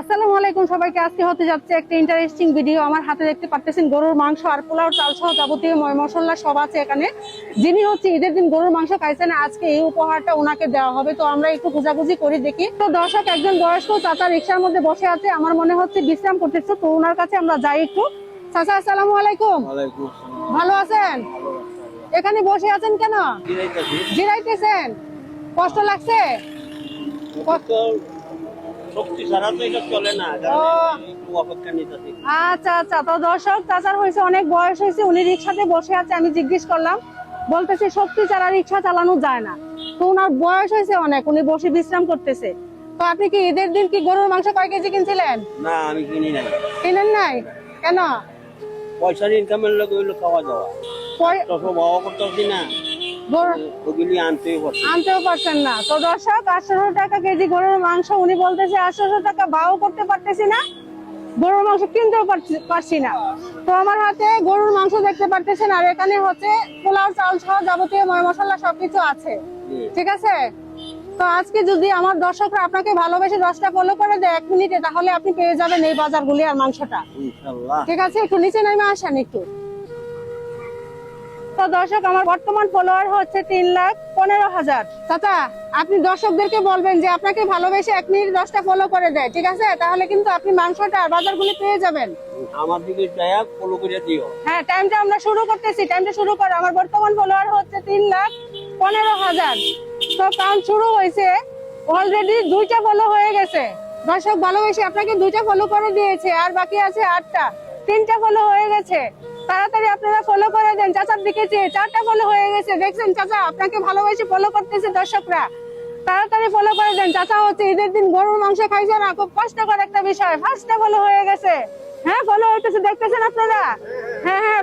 আসসালামু আলাইকুম সবাইকে। আজকে হতে যাচ্ছে একটা ইন্টারেস্টিং ভিডিও। আমার হাতে দেখতে পাচ্ছেন গরুর মাংস আর পোলাও চাল সহ যাবতীয় মশলা সব আছে এখানে। যিনি হচ্ছে ঈদের দিন গরুর মাংস খাইছেন, আজকে এই উপহারটা ওনাকে দেওয়া হবে। তো আমরা একটু খোঁজাখুঁজি করি দেখি। তো দর্শক, একজন বয়স্ক চাচা রিক্সার মধ্যে বসে আছে, আমার মনে হচ্ছে বিশ্রাম করতেছে। তো ওনার কাছে আমরা যাই একটু। চাচা আসসালামু আলাইকুম। ভালো আছেন? এখানে বসে আছেন কেন? জিরাইতেছেন? কষ্ট লাগছে? আচ্ছা আচ্ছা। তো দর্শক, চাচার হয়েছে অনেক বয়স হয়েছে, উনি রিক্সাতে বসে আছে। আমি জিজ্ঞেস করলাম, বলতেছে শক্তি ছাড়া রিক্সা চালানো যায় না। তো ওনার বয়স হয়েছে অনেক, উনি বসে বিশ্রাম করতেছে। তো আপনি কি ঈদের দিন কি গরুর মাংস কয় কেজি কিনছিলেন? না, আমি কিনি নাই। কিনেন নাই কেন? পয়সার ইনকামের লোক হইলো খাওয়া দাওয়া, তো বাবা করতেছি না, ওগুলি আনতেও পারছেন না। তো দর্শক, 800 টাকা কেজি গরুর মাংস, উনি বলতেছে 800 টাকা বাও করতে পারতেছি না, গরুর মাংস কিনতেও পারছি না। তো আমার হাতে গরুর মাংস দেখতে পারতেছেন, আর এখানে হচ্ছে পোলাও চাল সহ যাবতীয় মশলা সবকিছু আছে। ঠিক আছে। তো আজকে যদি আমার দর্শকরা আপনাকে ভালোবেসে 10টা ফলো করে দেয় 1 মিনিটে, তাহলে আপনি পেয়ে যাবেন এই বাজারগুলি আর মাংসটা। ঠিক আছে, একটু নিচে নেমে আসেন একটু। তো দর্শক, আমার বর্তমান ফলোয়ার হচ্ছে 3,15,000। চাচা, আপনি দর্শকদেরকে বলবেন যে আপনাকে ভালোবেসে 1 মিনিট 10টা ফলো করে দেয়। ঠিক আছে, তাহলে কিন্তু আপনি মাংসটা আর বাজারগুলি পেয়ে যাবেন। আমার দিকে যায়া ফলো করে দিও। হ্যাঁ, টাইমটা আমরা শুরু করতেছি। টাইমটা শুরু করো। আমার বর্তমান ফলোয়ার হচ্ছে 3,15,000। তো কাউন্ট শুরু হয়েছে, অলরেডি 2টা ফলো হয়ে গেছে। দর্শক ভালোবেসে আপনাকে 2টা ফলো করে দিয়েছে, আর বাকি আছে 8টা। 3টা ফলো হয়ে গেছে। তাড়াতাড়ি আপনারা ফলো করে দেন। চাচার দিকে চেয়ে 4টা ফলো হয়ে গেছে। দেখছেন চাচা আপনাকে ভালোবেসে ফলো করতেছে দর্শকরা। তাড়াতাড়ি ফলো করে দেন। চাচা হচ্ছে ঈদের দিন গরুর মাংস খাইছে না, খুব কষ্টকর একটা বিষয়। 5টা ফলো হয়ে গেছে। হ্যাঁ, ফলো হইতেছে, দেখতেছেন আপনারা? হ্যাঁ হ্যাঁ,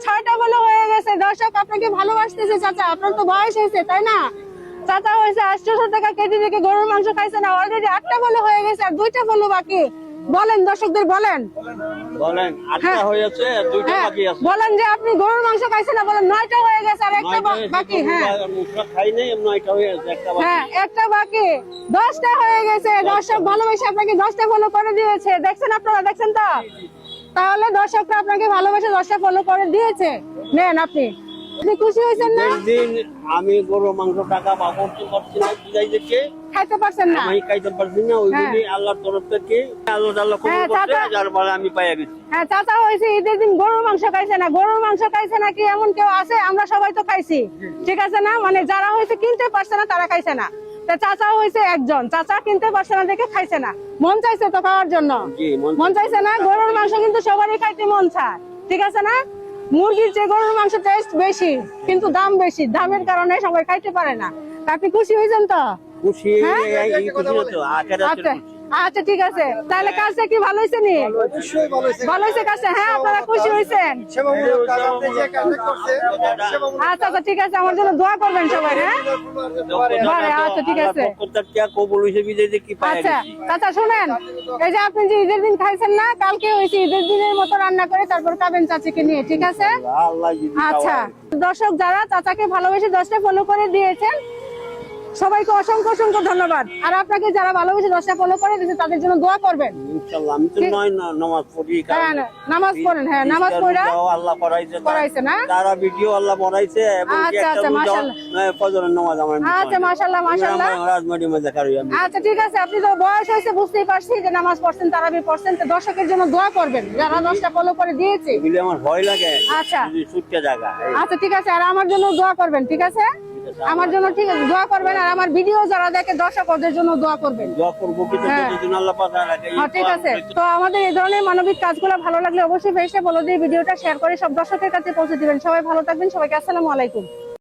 6টা ফলো হয়ে গেছে। দর্শক আপনাকে ভালোবাসতেছে চাচা, আপনার তো বয়স হয়েছে তাই না? চাচা হয়েছে 800 টাকা কেজি থেকে গরুর মাংস খাইছে না, অলরেডি 8টা ফলো হয়ে গেছে, আর 2টা ফলো বাকি। বলেন দর্শকদের, বলেন 8টা হয়েছে, 2টা বাকি আছে। বলেন যে আপনি গরুর মাংস খাইছেন না, বলেন 9টা হয়ে গেছে আর একটা বাকি। হ্যাঁ খাই নাই, 9টা হয়ে গেছে, একটা বাকি। হ্যাঁ, একটা বাকি। 10টা হয়ে গেছে। দর্শক ভালোবেসে আপনাকে 10টা ফলো করে দিয়েছে। দেখছেন আপনারা? দেখছেন তো? তাহলে দর্শকরা আপনাকে ভালোবেসে 10টা ফলো করে দিয়েছে। নেন আপনি খুশি হয়েছেন না? আমি গরুর মাংস টাকা বা করতে পারছি না, বুঝাই দিচ্ছে খাইতে পারছেন না, আমি খাইতে পারছি না। ওইগুলি আল্লাহর তরফ থেকে আল্লাহ কবুল করতে, যার ফলে আমি পাইয়া গেছি। হ্যাঁ, চাচা হয়েছে ঈদের দিন গরুর মাংস খাইছে না। গরুর মাংস খাইছে না কি এমন কেউ আছে? আমরা সবাই তো খাইছি। ঠিক আছে না? মানে যারা হয়েছে কিনতে পারছে না তারা খাইছে না। চাচা হয়েছে একজন, চাচা কিনতে পারছে না দেখে খাইছে না। মন চাইছে তো খাওয়ার জন্য? মন চাইছে না? গরুর মাংস কিন্তু সবারই খাইতে মন চায়। ঠিক আছে না? মুরগির চেয়ে গরুর মাংস টেস্ট বেশি, কিন্তু দাম বেশি। দামের কারণে সবাই খাইতে পারে না। আপনি খুশি হয়েছেন তো? খুশি। আচ্ছা ঠিক আছে, তাহলে কাজটা কি ভালো হয়েছে নি? ভালো হয়েছে কাজটা? হ্যাঁ, আপনারা খুশি হয়েছেন? আচ্ছা আচ্ছা, ঠিক আছে, আমার জন্য দোয়া করবেন সবাই। হ্যাঁ, আচ্ছা ঠিক আছে। আচ্ছা আচ্ছা, শুনেন, এই যে আপনি যে ঈদের দিন খাইছেন না, কালকে হয়েছে ঈদের দিনের মতো রান্না করে তারপর খাবেন চাচিকে নিয়ে। ঠিক আছে? আচ্ছা দর্শক, যারা চাচাকে ভালোবেসে 10টা ফলো করে দিয়েছেন, সবাইকে অসংখ্য অসংখ্য ধন্যবাদ। আর আপনাকে যারা ভালোবেসে 10টা ফলো করে দিয়েছে তাদের জন্য দোয়া করবেন। ইনশাআল্লাহ। আমি তো নামাজ পড়ি। হ্যাঁ, নামাজ পড়েন। হ্যাঁ, নামাজ পড়া আল্লাহ পড়াইছে না, তারা ভিডিও আল্লাহ পড়াইছে। এবং আচ্ছা আচ্ছা, মাশাআল্লাহ, ফজরের নামাজ আমার। আচ্ছা, মাশাআল্লাহ মাশাআল্লাহ। রাজমাটি মধ্যে করি আমি। আচ্ছা ঠিক আছে, আপনি তো বয়স হয়েছে, বুঝতেই পারছি যে নামাজ পড়ছেন, তারাবি পড়ছেন। তো দর্শকের জন্য দোয়া করবেন যারা 10টা ফলো করে দিয়েছে। এগুলি আমার ভয় লাগে। আচ্ছা, সুটকে জায়গা। আচ্ছা ঠিক আছে, আর আমার জন্য দোয়া করবেন। ঠিক আছে? আমার জন্য ঠিক আছে, দোয়া করবেন। আর আমার ভিডিও যারা দেখে দর্শক, ওদের জন্য দোয়া করবেন। দোয়া করব, কিন্তু আল্লাহ পাক রাখে। হ্যাঁ ঠিক আছে। তো আমাদের এই ধরনের মানবিক কাজগুলো ভালো লাগলে অবশ্যই ফেসে বলে দিয়ে ভিডিওটা শেয়ার করে সব দর্শকের কাছে পৌঁছে দিবেন। সবাই ভালো থাকবেন। সবাইকে আসসালামু আলাইকুম।